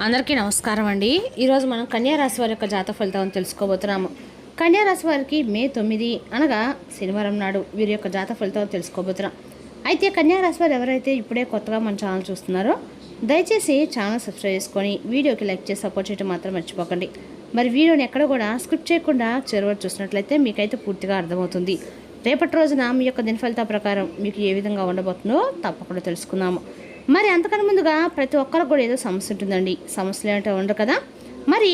అందరికీ నమస్కారం అండి. ఈరోజు మనం కన్యా రాశి వారి యొక్క జాతక ఫలితాలను తెలుసుకోబోతున్నాము. కన్యా రాశి వారికి మే 9 అనగా శనివారం నాడు వీరి యొక్క జాతక ఫలితాలు తెలుసుకోబోతున్నాం. అయితే కన్యా రాశి వారు ఎవరైతే ఇప్పుడే కొత్తగా మన ఛానల్ చూస్తున్నారో దయచేసి ఛానల్ సబ్స్క్రైబ్ చేసుకొని వీడియోకి లైక్ చేసి సపోర్ట్ చేయడం మాత్రం మర్చిపోకండి. మరి వీడియోని ఎక్కడ కూడా స్క్రిప్ట్ చేయకుండా చివరి చూసినట్లయితే మీకైతే పూర్తిగా అర్థమవుతుంది. రేపటి రోజున మీ యొక్క దిన ఫలితాల ప్రకారం మీకు ఏ విధంగా ఉండబోతుందో తప్పకుండా తెలుసుకుందాము. మరి అంతకన్నా ముందుగా ప్రతి ఒక్కరికి కూడా ఏదో సమస్య ఉంటుందండి. సమస్యలు ఏంటో ఉండరు కదా. మరి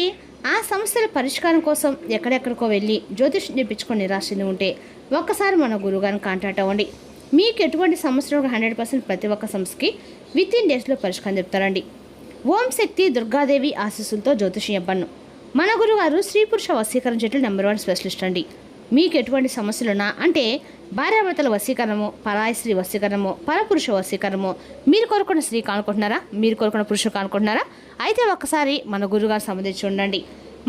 ఆ సమస్యల పరిష్కారం కోసం ఎక్కడెక్కడికో వెళ్ళి జ్యోతిష్ చేయించుకొని నిరాశని ఉంటే ఒక్కసారి మన గురువుగారిని కాంటాక్ట్ అవ్వండి. మీకు ఎటువంటి సమస్యలు 100% ప్రతి ఒక్క సమస్యకి విత్ ఇన్ డేస్లో పరిష్కారం చెప్తారండి. ఓం శక్తి దుర్గాదేవి ఆశీస్సులతో జ్యోతిషం చెప్పను. మన గురుగారు స్త్రీ పురుష వశీకరణ చెట్లు నంబర్ 1 స్పెషలిస్ట్ అండి. మీకు ఎటువంటి సమస్యలున్నా అంటే భార్యాభర్తల వశీకరణము, పరాయి స్త్రీ వశీకరణము, పరపురుష వశీకరణము, మీరు కోరుకున్న స్త్రీ కానుకుంటున్నారా, మీరు కోరుకున్న పురుషుడు కానుకుంటున్నారా, అయితే ఒక్కసారి మన గురుగారు సంబంధించి ఉండండి.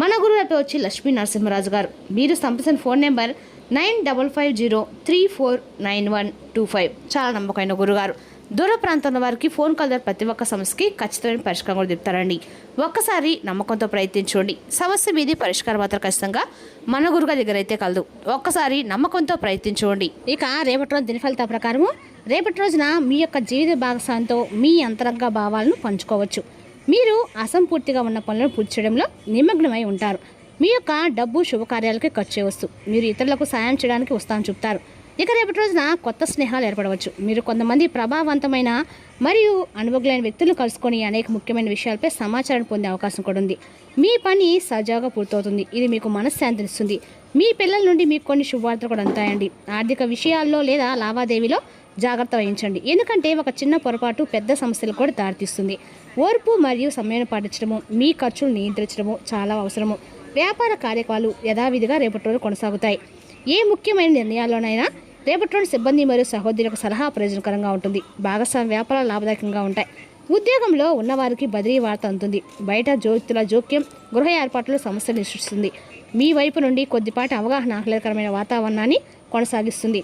మన గురువు వచ్చి లక్ష్మీ నరసింహరాజు గారు. మీరు సంప్రదించిన ఫోన్ నెంబర్ 9550349125. చాలా నమ్మకమైన గురుగారు. దూర ప్రాంతంలో వారికి ఫోన్ కాల్ ద్వారా ప్రతి ఒక్క సమస్యకి ఖచ్చితమైన పరిష్కారం కూడా చెప్తారండి. ఒక్కసారి నమ్మకంతో ప్రయత్నించండి. సమస్య మీది పరిష్కారం మాత్రం ఖచ్చితంగా మన గురుగారి దగ్గర అయితే కలదు. ఒక్కసారి నమ్మకంతో ప్రయత్నించండి. ఇక రేపటి రోజు దిన ఫలితాల ప్రకారము రేపటి రోజున మీ యొక్క జీవిత భాగస్వామితో మీ అంతరంగ భావాలను పంచుకోవచ్చు. మీరు అసంపూర్తిగా ఉన్న పనులను పూర్తి చేయడంలో నిమగ్నమై ఉంటారు. మీ యొక్క డబ్బు శుభకార్యాలకి ఖర్చు చేయవచ్చు. మీరు ఇతరులకు సాయం చేయడానికి ఉత్సాహం చూపుతారు. ఇక రేపటి రోజున కొత్త స్నేహాలు ఏర్పడవచ్చు. మీరు కొంతమంది ప్రభావవంతమైన మరియు అనుభవమైన వ్యక్తులను కలుసుకొని అనేక ముఖ్యమైన విషయాలపై సమాచారం పొందే అవకాశం కూడా ఉంది. మీ పని సజావుగా పూర్తవుతుంది. ఇది మీకు మనశ్శాంతినిస్తుంది. మీ పిల్లల నుండి మీకు కొన్ని శుభవార్తలు కూడా అందుతాయండి. ఆర్థిక విషయాల్లో లేదా లావాదేవీలో జాగ్రత్త వహించండి. ఎందుకంటే ఒక చిన్న పొరపాటు పెద్ద సమస్యలు కూడా దారితీస్తుంది. ఓర్పు మరియు సమయాన్ని పాటించడము, మీ ఖర్చులు నియంత్రించడము చాలా అవసరము. వ్యాపార కార్యక్రమాలు యథావిధిగా రేపటి రోజు కొనసాగుతాయి. ఏ ముఖ్యమైన నిర్ణయాల్లోనైనా రేపటి రోజు సిబ్బంది మరియు సహోదరులకు సలహా ప్రయోజనకరంగా ఉంటుంది. భాగస్వామ్య వ్యాపారాలు లాభదాయకంగా ఉంటాయి. ఉద్యోగంలో ఉన్నవారికి బదిలీ వార్త అందుతుంది. బయట జ్యోతుల జోక్యం గృహ ఏర్పాట్లు సమస్యలు సృష్టిస్తుంది. మీ వైపు నుండి కొద్దిపాటి అవగాహన ఆహ్లాదకరమైన వాతావరణాన్ని కొనసాగిస్తుంది.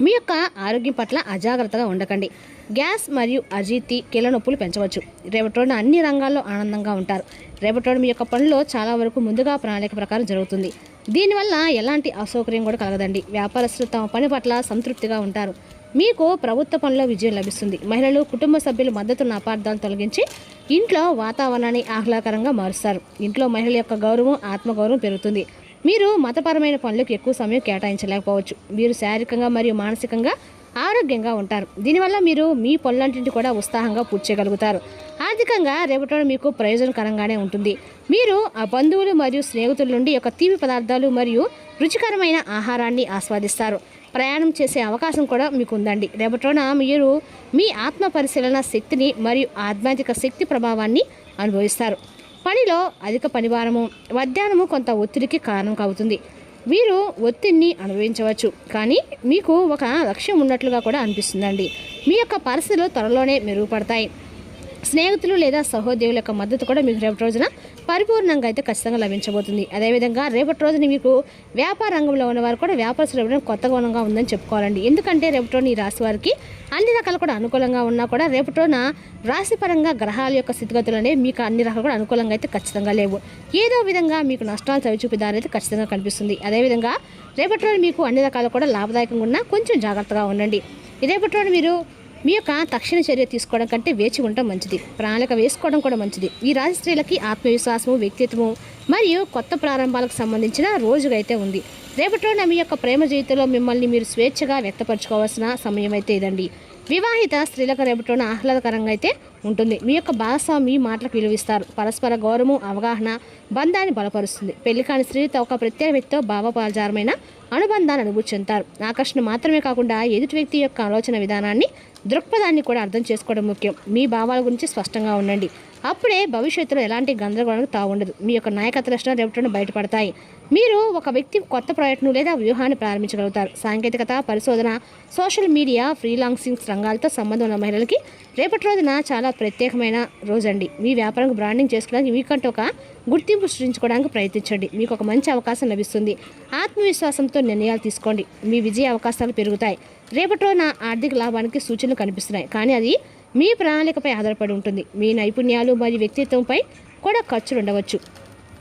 మీ యొక్క ఆరోగ్యం పట్ల అజాగ్రత్తగా ఉండకండి. గ్యాస్ మరియు అజీర్తి కీళ్ళ నొప్పులు పెంచవచ్చు. రేపటి రోజున అన్ని రంగాల్లో ఆనందంగా ఉంటారు. రేపటి రోజు మీ యొక్క పనిలో చాలా వరకు ముందుగా ప్రణాళిక ప్రకారం జరుగుతుంది. దీనివల్ల ఎలాంటి అసౌకర్యం కూడా కలగదండి. వ్యాపారస్తులు తమ పని పట్ల సంతృప్తిగా ఉంటారు. మీకు ప్రభుత్వ పనిలో విజయం లభిస్తుంది. మహిళలు కుటుంబ సభ్యులు మద్దతున్న అపార్థాలు తొలగించి ఇంట్లో వాతావరణాన్ని ఆహ్లాదకరంగా మారుస్తారు. ఇంట్లో మహిళల యొక్క గౌరవం ఆత్మగౌరవం పెరుగుతుంది. మీరు మతపరమైన పనులకు ఎక్కువ సమయం కేటాయించలేకపోవచ్చు. మీరు శారీరకంగా మరియు మానసికంగా ఆరోగ్యంగా ఉంటారు. దీనివల్ల మీరు మీ పనులన్నింటినీ కూడా ఉత్సాహంగా పూర్తి చేయగలుగుతారు. ఆర్థికంగా రేపటి మీకు ప్రయోజనకరంగానే ఉంటుంది. మీరు ఆ బంధువులు మరియు స్నేహితుల నుండి యొక్క తీపి పదార్థాలు మరియు రుచికరమైన ఆహారాన్ని ఆస్వాదిస్తారు. ప్రయాణం చేసే అవకాశం కూడా మీకు ఉందండి. రేపటిన మీరు మీ ఆత్మ పరిశీలన శక్తిని మరియు ఆధ్యాత్మిక శక్తి ప్రభావాన్ని అనుభవిస్తారు. పనిలో అధిక పనిభారము మధ్యాహ్నము కొంత ఒత్తిడికి కారణం అవుతుంది. మీరు ఒత్తిడిని అనుభవించవచ్చు, కానీ మీకు ఒక లక్ష్యం ఉన్నట్లుగా కూడా అనిపిస్తుందండి. మీ యొక్క పరిస్థితులు త్వరలోనే మెరుగుపడతాయి. స్నేహితులు లేదా సహోద్యోగుల యొక్క మద్దతు కూడా మీకు రేపటి రోజున పరిపూర్ణంగా అయితే ఖచ్చితంగా లభించబోతుంది. అదేవిధంగా రేపటి రోజున మీకు వ్యాపార రంగంలో ఉన్నవారు కూడా వ్యాపారస్తులు ఇవ్వడం కొత్తగా ఉందని చెప్పుకోవాలండి. ఎందుకంటే రేపటి రోజున ఈ రాశి వారికి అన్ని రకాలు కూడా అనుకూలంగా ఉన్నా కూడా రేపటి రోజున రాశిపరంగా గ్రహాల యొక్క స్థితిగతులు అనేవి మీకు అన్ని రకాలు కూడా అనుకూలంగా అయితే ఖచ్చితంగా లేవు. ఏదో విధంగా మీకు నష్టాలు చవిచూపిదారు అయితే ఖచ్చితంగా కనిపిస్తుంది. అదేవిధంగా రేపటి రోజు మీకు అన్ని రకాలు కూడా లాభదాయకంగా ఉన్నా కొంచెం జాగ్రత్తగా ఉండండి. రేపటి రోజు మీరు మీ యొక్క తక్షణ చర్య తీసుకోవడం కంటే వేచి ఉండటం మంచిది. ప్రణాళిక వేసుకోవడం కూడా మంచిది. ఈ రాశి స్త్రీలకి ఆత్మవిశ్వాసము, వ్యక్తిత్వము మరియు కొత్త ప్రారంభాలకు సంబంధించిన రోజుగా అయితే ఉంది. రేపటి రోజున మీ యొక్క ప్రేమ జీవితంలో మిమ్మల్ని మీరు స్వేచ్ఛగా వ్యక్తపరచుకోవాల్సిన సమయం అయితే ఇదండి. వివాహిత స్త్రీలకు రేపటి రోజున ఆహ్లాదకరంగా అయితే ఉంటుంది. మీ యొక్క భాగస్వామి మాటలకు విలువిస్తారు. పరస్పర గౌరవం అవగాహన బంధాన్ని బలపరుస్తుంది. పెళ్లి కాని స్త్రీలతో ఒక ప్రత్యేక వ్యక్తితో భావపాచారమైన అనుబంధాన్ని అనుభూతి చెందుతారు. ఆకర్షణ మాత్రమే కాకుండా ఎదుటి వ్యక్తి యొక్క ఆలోచన విధానాన్ని దృక్పథాన్ని కూడా అర్థం చేసుకోవడం ముఖ్యం. మీ భావాల గురించి స్పష్టంగా ఉండండి. అప్పుడే భవిష్యత్తులో ఎలాంటి గందరగోళానికి తావుండదు. మీ యొక్క నాయకత్వ లక్షణాలు రేపటి బయటపడతాయి. మీరు ఒక వ్యక్తి కొత్త ప్రాజెక్టును లేదా వ్యూహాన్ని ప్రారంభించగలుగుతారు. సాంకేతికత, పరిశోధన, సోషల్ మీడియా, ఫ్రీలాన్సింగ్ రంగాలతో సంబంధం ఉన్న మహిళలకి రేపటి రోజున చాలా ప్రత్యేకమైన రోజండి. మీ వ్యాపారం బ్రాండింగ్ చేసుకోవడానికి మీకంటే ఒక గుర్తింపు సృష్టించుకోవడానికి ప్రయత్నించండి. మీకు ఒక మంచి అవకాశం లభిస్తుంది. ఆత్మవిశ్వాసంతో నిర్ణయాలు తీసుకోండి. మీ విజయ అవకాశాలు పెరుగుతాయి. రేపటి రోజున ఆర్థిక లాభానికి సూచనలు కనిపిస్తున్నాయి, కానీ అది మీ ప్రణాళికపై ఆధారపడి ఉంటుంది. మీ నైపుణ్యాలు మరియు వ్యక్తిత్వంపై కూడా ఖర్చులు ఉండవచ్చు.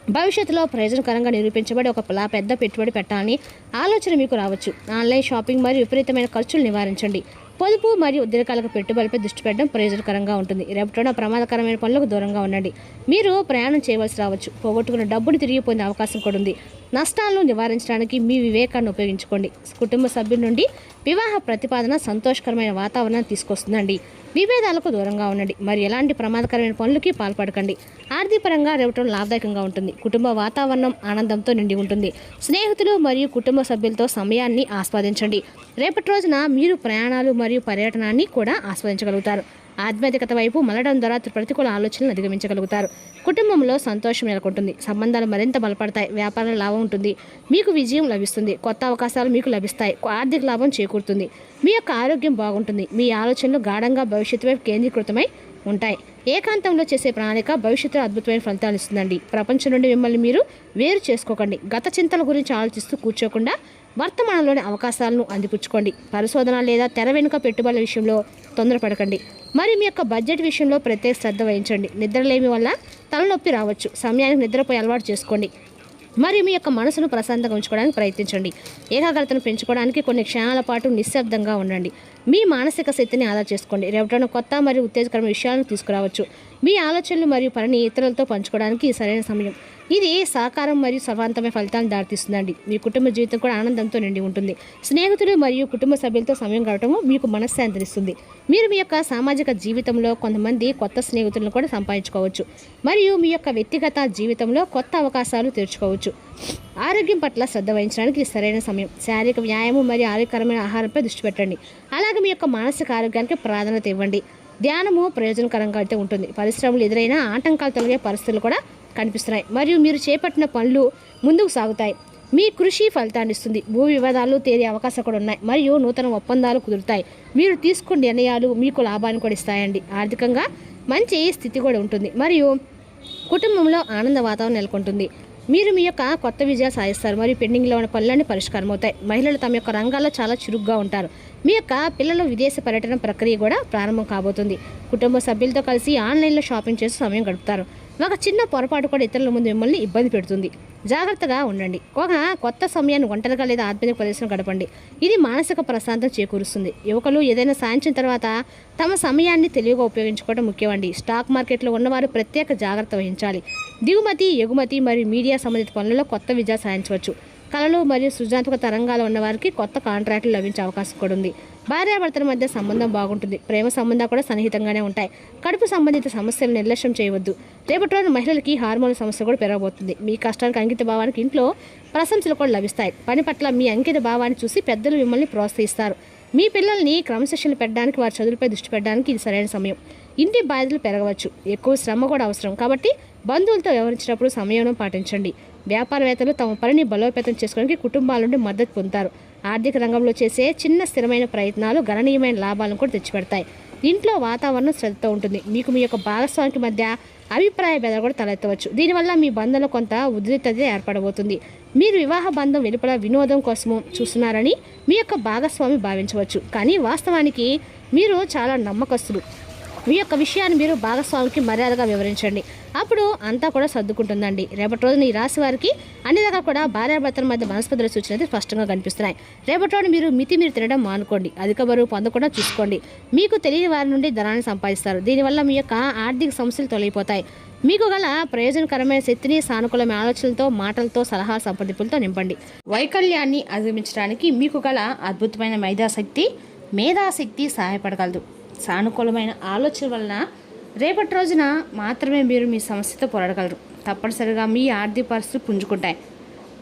భవిష్యత్తులో ప్రయోజనకరంగా నిరూపించబడి ఒక పెద్ద పెట్టుబడి పెట్టాలని ఆలోచన మీకు రావచ్చు. ఆన్లైన్ షాపింగ్ మరియు విపరీతమైన ఖర్చులు నివారించండి. పొదుపు మరియు దీర్ఘకాలిక పెట్టుబడిపై దృష్టి పెట్టడం ప్రయోజనకరంగా ఉంటుంది. రేపటిన ప్రమాదకరమైన పనులకు దూరంగా ఉండండి. మీరు ప్రయాణం చేయవలసి రావచ్చు. పోగొట్టుకున్న డబ్బును తిరిగి పొందే అవకాశం కూడా ఉంది. నష్టాలను నివారించడానికి మీ వివేకాన్ని ఉపయోగించుకోండి. కుటుంబ సభ్యుల నుండి వివాహ ప్రతిపాదన సంతోషకరమైన వాతావరణాన్ని తీసుకొస్తుందండి. విభేదాలకు దూరంగా ఉండండి. మరి ఎలాంటి ప్రమాదకరమైన పనులకి పాల్పడకండి. ఆర్థికపరంగా రేపటి లాభదాయకంగా ఉంటుంది. కుటుంబ వాతావరణం ఆనందంతో నిండి ఉంటుంది. స్నేహితులు మరియు కుటుంబ సభ్యులతో సమయాన్ని ఆస్వాదించండి. రేపటి రోజున మీరు ప్రయాణాలు మరియు పర్యటనాన్ని కూడా ఆస్వాదించగలుగుతారు. ఆధ్యాత్మికత వైపు మళ్ళడం ద్వారా ప్రతికూల ఆలోచనలు అధిగమించగలుగుతారు. కుటుంబంలో సంతోషం నెలకొంటుంది. సంబంధాలు మరింత బలపడతాయి. వ్యాపారంలో లాభం ఉంటుంది. మీకు విజయం లభిస్తుంది. కొత్త అవకాశాలు మీకు లభిస్తాయి. ఆర్థిక లాభం చేకూరుతుంది. మీ యొక్క ఆరోగ్యం బాగుంటుంది. మీ ఆలోచనలు గాఢంగా భవిష్యత్తు వైపు కేంద్రీకృతమై ఉంటాయి. ఏకాంతంలో చేసే ప్రణాళిక భవిష్యత్తులో అద్భుతమైన ఫలితాలు ఇస్తుందండి. ప్రపంచం నుండి మిమ్మల్ని మీరు వేరు చేసుకోకండి. గత చింతల గురించి ఆలోచిస్తూ కూర్చోకుండా వర్తమానంలోని అవకాశాలను అందిపుచ్చుకోండి. పరిశోధన లేదా తెర వెనుక పెట్టుబడుల విషయంలో తొందరపడకండి. మరి మీ యొక్క బడ్జెట్ విషయంలో ప్రత్యేక శ్రద్ధ వహించండి. నిద్రలేమి వల్ల తలనొప్పి రావచ్చు. సమయానికి నిద్రపోయి అలవాటు చేసుకోండి. మరియు మీ యొక్క మనసును ప్రశాంతంగా ఉంచుకోవడానికి ప్రయత్నించండి. ఏకాగ్రతను పెంచుకోవడానికి కొన్ని క్షణాల పాటు నిశ్శబ్దంగా ఉండండి. మీ మానసిక శక్తిని ఆదా చేసుకోండి. రేపటిన కొత్త మరియు ఉత్తేజకరమైన విషయాలను తీసుకురావచ్చు. మీ ఆలోచనలు మరియు పనిని ఇతరులతో పంచుకోవడానికి సరైన సమయం. ఇది సహకారం మరియు సర్వాంతమైన ఫలితాలను దారితీస్తుందండి. మీ కుటుంబ జీవితం కూడా ఆనందంతో నిండి ఉంటుంది. స్నేహితులు మరియు కుటుంబ సభ్యులతో సమయం గడపడం మీకు మనశ్శాంతినిస్తుంది. మీరు మీ యొక్క సామాజిక జీవితంలో కొంతమంది కొత్త స్నేహితులను కూడా సంపాదించుకోవచ్చు మరియు మీ యొక్క వ్యక్తిగత జీవితంలో కొత్త అవకాశాలు తెరుచుకోవచ్చు. ఆరోగ్యం పట్ల శ్రద్ధ వహించడానికి సరైన సమయం. శారీరక వ్యాయామం మరియు ఆరోగ్యకరమైన ఆహారంపై దృష్టి పెట్టండి. అలాగే మీ యొక్క మానసిక ఆరోగ్యానికి ప్రాధాన్యత ఇవ్వండి. ధ్యానము ప్రయోజనకరంగా అయితే ఉంటుంది. పరిశ్రమలు ఎదురైన ఆటంకాలు తొలగే పరిస్థితులు కూడా కనిపిస్తున్నాయి మరియు మీరు చేపట్టిన పనులు ముందుకు సాగుతాయి. మీ కృషి ఫలితాన్ని ఇస్తుంది. భూ వివాదాలు తేలే అవకాశాలు కూడా ఉన్నాయి మరియు నూతన ఒప్పందాలు కుదురుతాయి. మీరు తీసుకున్న నిర్ణయాలు మీకు లాభాన్ని కూడా ఇస్తాయండి. ఆర్థికంగా మంచి స్థితి కూడా ఉంటుంది మరియు కుటుంబంలో ఆనంద వాతావరణం నెలకొంటుంది. మీరు మీ యొక్క కొత్త విజయాలు సాధిస్తారు మరియు పెండింగ్లో ఉన్న పనులన్నీ పరిష్కారం అవుతాయి. మహిళలు తమ యొక్క రంగాల్లో చాలా చురుగ్గా ఉంటారు. మీ యొక్క పిల్లల విదేశ పర్యటన ప్రక్రియ కూడా ప్రారంభం కాబోతుంది. కుటుంబ సభ్యులతో కలిసి ఆన్లైన్లో షాపింగ్ చేసి సమయం గడుపుతారు. ఒక చిన్న పొరపాటు కూడా ఇతరుల ముందు మిమ్మల్ని ఇబ్బంది పెడుతుంది. జాగ్రత్తగా ఉండండి. ఒక కొత్త సమయాన్ని ఒంటరిగా లేదా ఆత్మీయ ప్రదేశం గడపండి. ఇది మానసిక ప్రశాంతత చేకూరుస్తుంది. యువకులు ఏదైనా సాధించిన తర్వాత తమ సమయాన్ని తెలివిగా ఉపయోగించుకోవడం ముఖ్యమండి. స్టాక్ మార్కెట్లో ఉన్నవారు ప్రత్యేక జాగ్రత్త వహించాలి. దిగుమతి, ఎగుమతి మరియు మీడియా సంబంధిత పనులలో కొత్త విజయాలు సాధించవచ్చు. కళలు మరియు సృజనాత్మక తరంగాలు ఉన్నవారికి కొత్త కాంట్రాక్టులు లభించే అవకాశం కూడా ఉంది. భార్యాభర్తల మధ్య సంబంధం బాగుంటుంది. ప్రేమ సంబంధాలు కూడా సన్నిహితంగానే ఉంటాయి. కడుపు సంబంధిత సమస్యలు నిర్లక్ష్యం చేయవద్దు. రేపటి రోజు మహిళలకి హార్మోన్ సమస్య కూడా పెరగబోతుంది. మీ కష్టానికి అంకిత భావానికి ఇంట్లో ప్రశంసలు కూడా లభిస్తాయి. పని పట్ల మీ అంకిత భావాన్ని చూసి పెద్దలు మిమ్మల్ని ప్రోత్సహిస్తారు. మీ పిల్లల్ని క్రమశిక్షణ పెట్టడానికి, వారి చదువులపై దృష్టి పెట్టడానికి ఇది సరైన సమయం. ఇంటి బాధ్యతలు పెరగవచ్చు. ఎక్కువ శ్రమ కూడా అవసరం కాబట్టి బంధువులతో వ్యవహరించినప్పుడు సంయమనం పాటించండి. వ్యాపారవేత్తలు తమ పనిని బలోపేతం చేసుకోవడానికి కుటుంబాల నుండి మద్దతు పొందుతారు. ఆర్థిక రంగంలో చేసే చిన్న స్థిరమైన ప్రయత్నాలు గణనీయమైన లాభాలను కూడా తెచ్చిపెడతాయి. ఇంట్లో వాతావరణం శ్రద్ధతో ఉంటుంది. మీకు మీ యొక్క భాగస్వామికి మధ్య అభిప్రాయ భేదాలు కూడా తలెత్తవచ్చు. దీనివల్ల మీ బంధంలో కొంత ఉద్రిక్తత ఏర్పడబోతుంది. మీరు వివాహ బంధం వెలుపల వినోదం కోసము చూస్తున్నారని మీ యొక్క భాగస్వామి భావించవచ్చు. కానీ వాస్తవానికి మీరు చాలా నమ్మకస్తులు. మీ యొక్క విషయాన్ని మీరు భాగస్వామికి మర్యాదగా వివరించండి. అప్పుడు అంతా కూడా సర్దుకుంటుందండి. రేపటి రోజున ఈ రాశి వారికి అన్ని రకాల కూడా భార్యాభర్తల మధ్య మనస్పర్ధల సూచనలు స్పష్టంగా కనిపిస్తున్నాయి. రేపటి రోజు మీరు తినడం మానుకోండి. అధిక బరువు పొందకుండా చూసుకోండి. మీకు తెలియని వారి నుండి ధనాన్ని సంపాదిస్తారు. దీనివల్ల మీ యొక్క ఆర్థిక సమస్యలు తొలగిపోతాయి. మీకు గల ప్రయోజనకరమైన శక్తిని సానుకూలమైన ఆలోచనలతో, మాటలతో, సలహా సంప్రదింపులతో నింపండి. వైకల్యాన్ని అధిగమించడానికి మీకు గల అద్భుతమైన మేధాశక్తి సహాయపడగలదు. సానుకూలమైన ఆలోచన వలన రేపటి రోజున మాత్రమే మీరు మీ సమస్యతో పోరాడగలరు. తప్పనిసరిగా మీ ఆర్థిక పరిస్థితులు పుంజుకుంటాయి.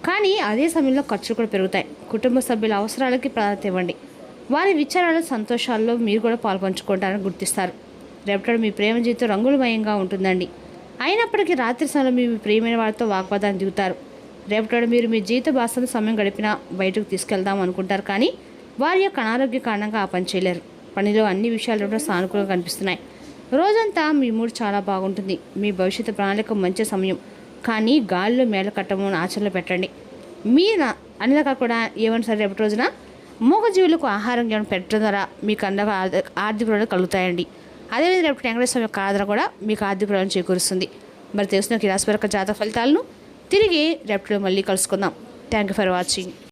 కానీ అదే సమయంలో ఖర్చులు కూడా పెరుగుతాయి. కుటుంబ సభ్యుల అవసరాలకి ప్రాధాన్యత ఇవ్వండి. వారి విచారాలు, సంతోషాల్లో మీరు కూడా పాల్పంచుకుంటారని గుర్తిస్తారు. రేపటి మీ ప్రేమ జీవితం రంగులమయంగా ఉంటుందండి. అయినప్పటికీ రాత్రి సమయంలో మీ ప్రియమైన వారితో వాగ్వాదాన్ని దిగుతారు. రేపటి మీరు మీ జీవిత భాషను సమయం గడిపినా బయటకు తీసుకెళ్దాం అనుకుంటారు. కానీ వారి యొక్క అనారోగ్య కారణంగా ఆ పని చేయలేరు. పనిలో అన్ని విషయాలు సానుకూలంగా కనిపిస్తున్నాయి. రోజంతా మీ మూడు చాలా బాగుంటుంది. మీ భవిష్యత్తు ప్రణాళిక మంచి సమయం. కానీ గాలిలో మేళ కట్టము ఆచరణలో పెట్టండి. మీరు అన్ని రకాలు కూడా ఏమైనా సరే రేపటి రోజున మూగజీవులకు ఆహారం పెట్టడం ద్వారా మీకు అందగా ఆర్థిక కలుగుతాయండి. అదేవిధంగా రేపు వెంకటేశ్వర స్వామి యొక్క ఆరాధన కూడా మీకు ఆర్థిక ప్రయోజనం చేకూరుస్తుంది. మరి తెలుసుకున్న ఈ రాశి వారి యొక్క జాతక ఫలితాలను తిరిగి రేపటిలో మళ్ళీ కలుసుకుందాం. Thank you for watching.